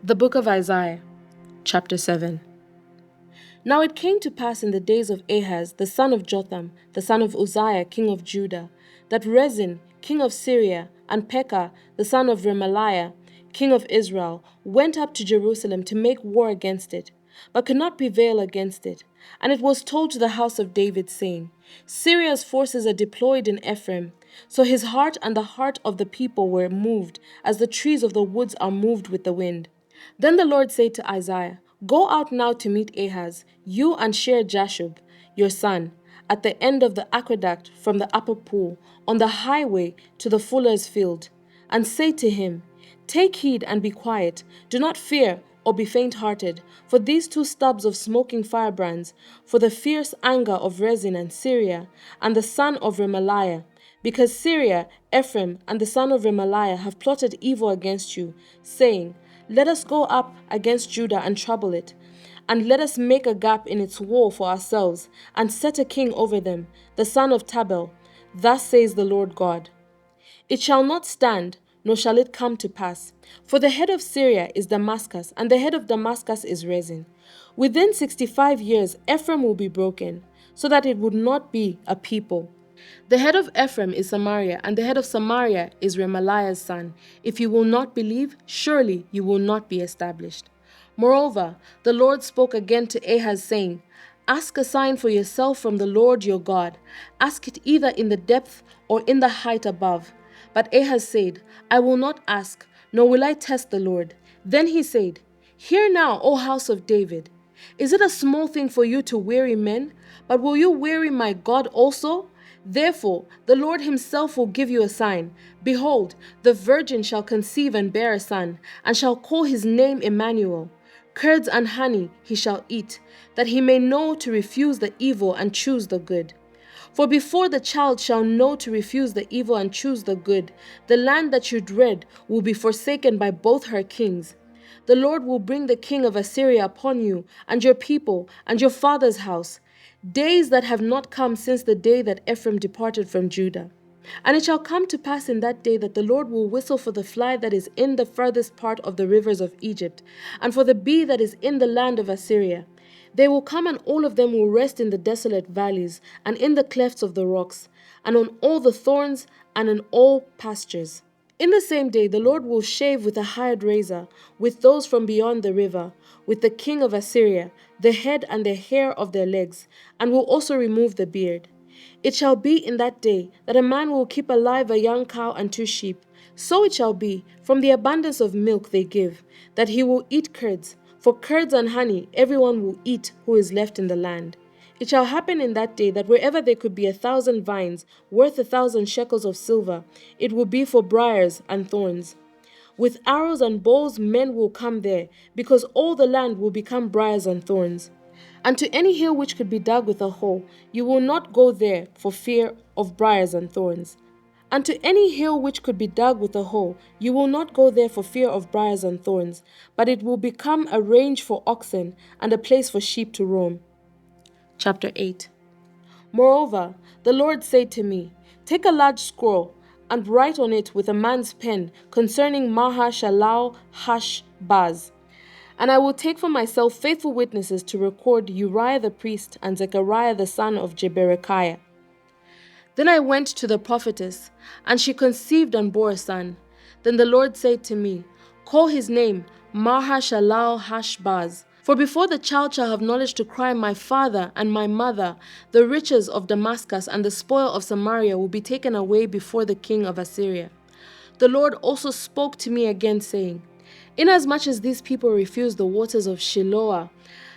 The Book of Isaiah, chapter 7. Now it came to pass in the days of Ahaz, the son of Jotham, the son of Uzziah, king of Judah, that Rezin, king of Syria, and Pekah, the son of Remaliah, king of Israel, went up to Jerusalem to make war against it, but could not prevail against it. And it was told to the house of David, saying, Syria's forces are deployed in Ephraim. So his heart and the heart of the people were moved, as the trees of the woods are moved with the wind. Then the Lord said to Isaiah, Go out now to meet Ahaz, you and Shear-Jashub, your son, at the end of the aqueduct from the upper pool, on the highway to the fuller's field, and say to him, Take heed and be quiet, do not fear or be faint-hearted, for these two stubs of smoking firebrands, for the fierce anger of Rezin and Syria, and the son of Remaliah, because Syria, Ephraim, and the son of Remaliah have plotted evil against you, saying, Let us go up against Judah and trouble it, and let us make a gap in its wall for ourselves, and set a king over them, the son of Tabel. Thus says the Lord God. It shall not stand, nor shall it come to pass. For the head of Syria is Damascus, and the head of Damascus is Rezin. Within 65 years Ephraim will be broken, so that it would not be a people. The head of Ephraim is Samaria, and the head of Samaria is Remaliah's son. If you will not believe, surely you will not be established. Moreover, the Lord spoke again to Ahaz, saying, Ask a sign for yourself from the Lord your God. Ask it either in the depth or in the height above. But Ahaz said, I will not ask, nor will I test the Lord. Then he said, Hear now, O house of David. Is it a small thing for you to weary men? But will you weary my God also? Therefore, the Lord himself will give you a sign. Behold, the virgin shall conceive and bear a son, and shall call his name Immanuel. Curds and honey he shall eat, that he may know to refuse the evil and choose the good. For before the child shall know to refuse the evil and choose the good, the land that you dread will be forsaken by both her kings. The Lord will bring the king of Assyria upon you, and your people, and your father's house, days that have not come since the day that Ephraim departed from Judah. And it shall come to pass in that day that the Lord will whistle for the fly that is in the furthest part of the rivers of Egypt, and for the bee that is in the land of Assyria. They will come, and all of them will rest in the desolate valleys, and in the clefts of the rocks, and on all the thorns, and in all pastures. In the same day the Lord will shave with a hired razor, with those from beyond the river, with the king of Assyria, the head and the hair of their legs, and will also remove the beard. It shall be in that day that a man will keep alive a young cow and 2 sheep. So it shall be, from the abundance of milk they give, that he will eat curds. For curds and honey everyone will eat who is left in the land. It shall happen in that day that wherever there could be 1,000 vines, worth 1,000 shekels of silver, it will be for briars and thorns. With arrows and bows men will come there, because all the land will become briars and thorns. And to any hill which could be dug with a hoe, you will not go there for fear of briars and thorns. And to any hill which could be dug with a hoe, you will not go there for fear of briars and thorns, but it will become a range for oxen and a place for sheep to roam. Chapter 8. Moreover, the Lord said to me, Take a large scroll, and write on it with a man's pen concerning Maher-shalal-hash-baz. And I will take for myself faithful witnesses to record Uriah the priest and Zechariah the son of Jeberechiah. Then I went to the prophetess, and she conceived and bore a son. Then the Lord said to me, Call his name Maher-shalal-hash-baz. For before the child shall have knowledge to cry, My father and my mother, the riches of Damascus and the spoil of Samaria will be taken away before the king of Assyria. The Lord also spoke to me again, saying, Inasmuch as these people refuse the waters of Shiloah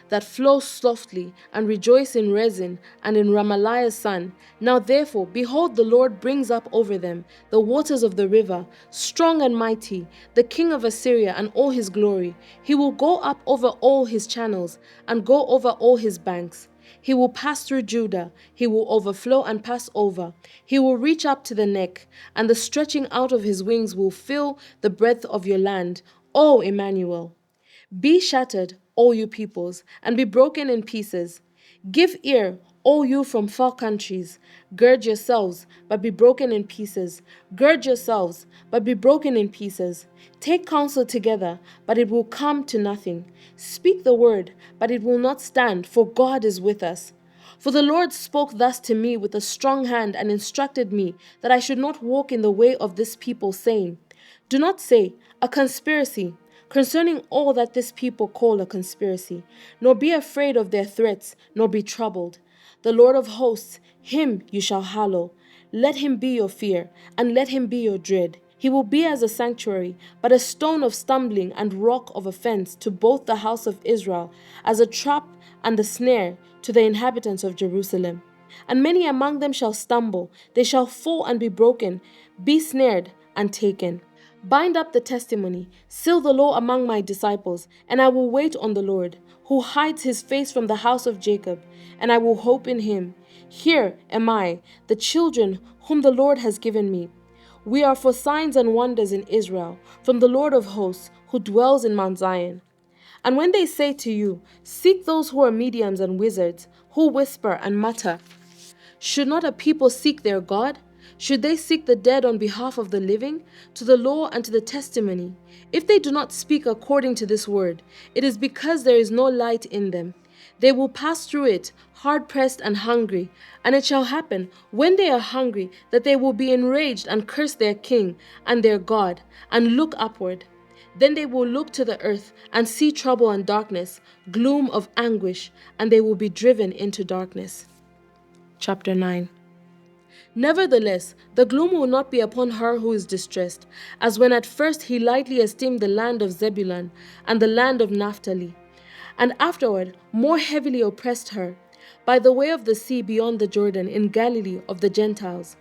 that flow softly, and rejoice in Rezin and in Remaliah's son, now therefore, behold, the Lord brings up over them the waters of the river, strong and mighty, the king of Assyria and all his glory. He will go up over all his channels, and go over all his banks. He will pass through Judah, he will overflow and pass over. He will reach up to the neck, and the stretching out of his wings will fill the breadth of your land, O Immanuel. Be shattered, all you peoples, and be broken in pieces. Give ear, O you from far countries, gird yourselves, but be broken in pieces. Gird yourselves, but be broken in pieces. Take counsel together, but it will come to nothing. Speak the word, but it will not stand, for God is with us. For the Lord spoke thus to me with a strong hand and instructed me that I should not walk in the way of this people, saying, Do not say, a conspiracy, concerning all that this people call a conspiracy, nor be afraid of their threats, nor be troubled. The Lord of hosts, him you shall hallow. Let him be your fear, and let him be your dread. He will be as a sanctuary, but a stone of stumbling and rock of offense to both the house of Israel, as a trap and a snare to the inhabitants of Jerusalem. And many among them shall stumble, they shall fall and be broken, be snared and taken. Bind up the testimony, seal the law among my disciples, and I will wait on the Lord, who hides his face from the house of Jacob, and I will hope in him. Here am I, the children whom the Lord has given me. We are for signs and wonders in Israel, from the Lord of hosts, who dwells in Mount Zion. And when they say to you, Seek those who are mediums and wizards, who whisper and mutter, should not a people seek their God? Should they seek the dead on behalf of the living? To the law and to the testimony. If they do not speak according to this word, it is because there is no light in them. They will pass through it, hard pressed and hungry. And it shall happen, when they are hungry, that they will be enraged and curse their king and their God, and look upward. Then they will look to the earth and see trouble and darkness, gloom of anguish, and they will be driven into darkness. Chapter 9. Nevertheless, the gloom will not be upon her who is distressed, as when at first he lightly esteemed the land of Zebulun and the land of Naphtali, and afterward more heavily oppressed her, by the way of the sea beyond the Jordan in Galilee of the Gentiles.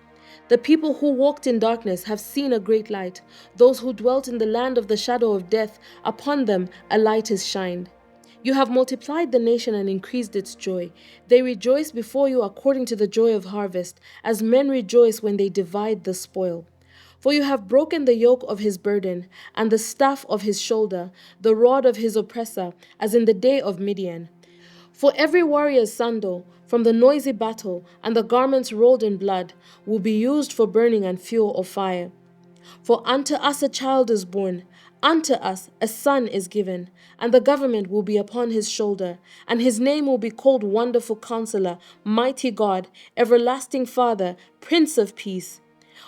The people who walked in darkness have seen a great light. Those who dwelt in the land of the shadow of death, upon them a light is shined. You have multiplied the nation and increased its joy. They rejoice before you according to the joy of harvest, as men rejoice when they divide the spoil. For you have broken the yoke of his burden, and the staff of his shoulder, the rod of his oppressor, as in the day of Midian. For every warrior's sandal, from the noisy battle, and the garments rolled in blood, will be used for burning and fuel or fire. For unto us a child is born, unto us a son is given, and the government will be upon his shoulder, and his name will be called Wonderful Counselor, Mighty God, Everlasting Father, Prince of Peace.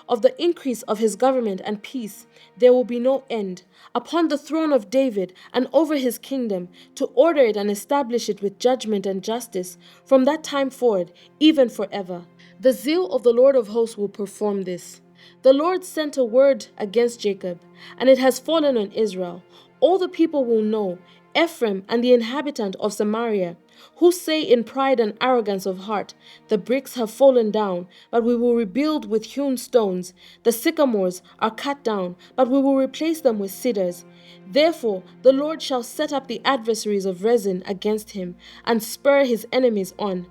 Of the increase of his government and peace there will be no end, upon the throne of David and over his kingdom, to order it and establish it with judgment and justice, from that time forward, even forever. The zeal of the Lord of hosts will perform this. The Lord sent a word against Jacob, and it has fallen on Israel. All the people will know, Ephraim and the inhabitant of Samaria, who say in pride and arrogance of heart, The bricks have fallen down, but we will rebuild with hewn stones. The sycamores are cut down, but we will replace them with cedars. Therefore the Lord shall set up the adversaries of Rezin against him, and spur his enemies on.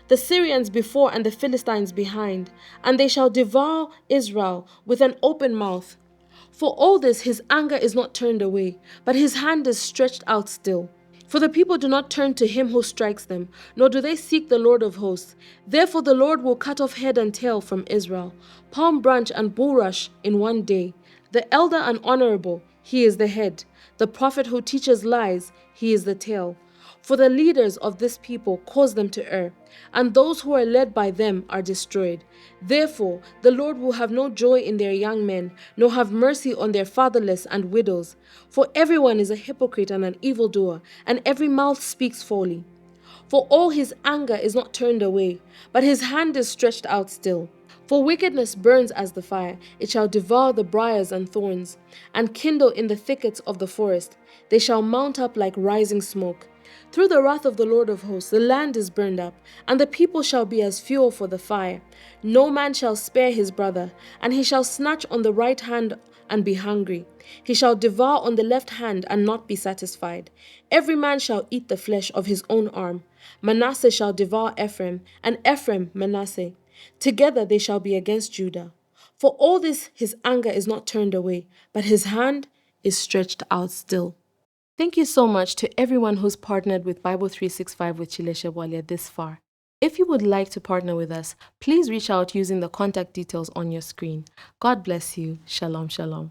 The Syrians before and the Philistines behind, and they shall devour Israel with an open mouth. For all this his anger is not turned away, but his hand is stretched out still. For the people do not turn to him who strikes them, nor do they seek the Lord of hosts. Therefore the Lord will cut off head and tail from Israel, palm branch and bulrush in one day. The elder and honorable, he is the head. The prophet who teaches lies, he is the tail. For the leaders of this people cause them to err, and those who are led by them are destroyed. Therefore the Lord will have no joy in their young men, nor have mercy on their fatherless and widows. For everyone is a hypocrite and an evildoer, and every mouth speaks folly. For all his anger is not turned away, but his hand is stretched out still. For wickedness burns as the fire, it shall devour the briars and thorns, and kindle in the thickets of the forest. They shall mount up like rising smoke. Through the wrath of the Lord of hosts the land is burned up, and the people shall be as fuel for the fire. No man shall spare his brother, and he shall snatch on the right hand and be hungry. He shall devour on the left hand and not be satisfied. Every man shall eat the flesh of his own arm. Manasseh shall devour Ephraim, and Ephraim Manasseh. Together they shall be against Judah. For all this his anger is not turned away, but his hand is stretched out still. Thank you so much to everyone who's partnered with Bible 365 with Chileshe Bwalya this far. If you would like to partner with us, please reach out using the contact details on your screen. God bless you. Shalom, shalom.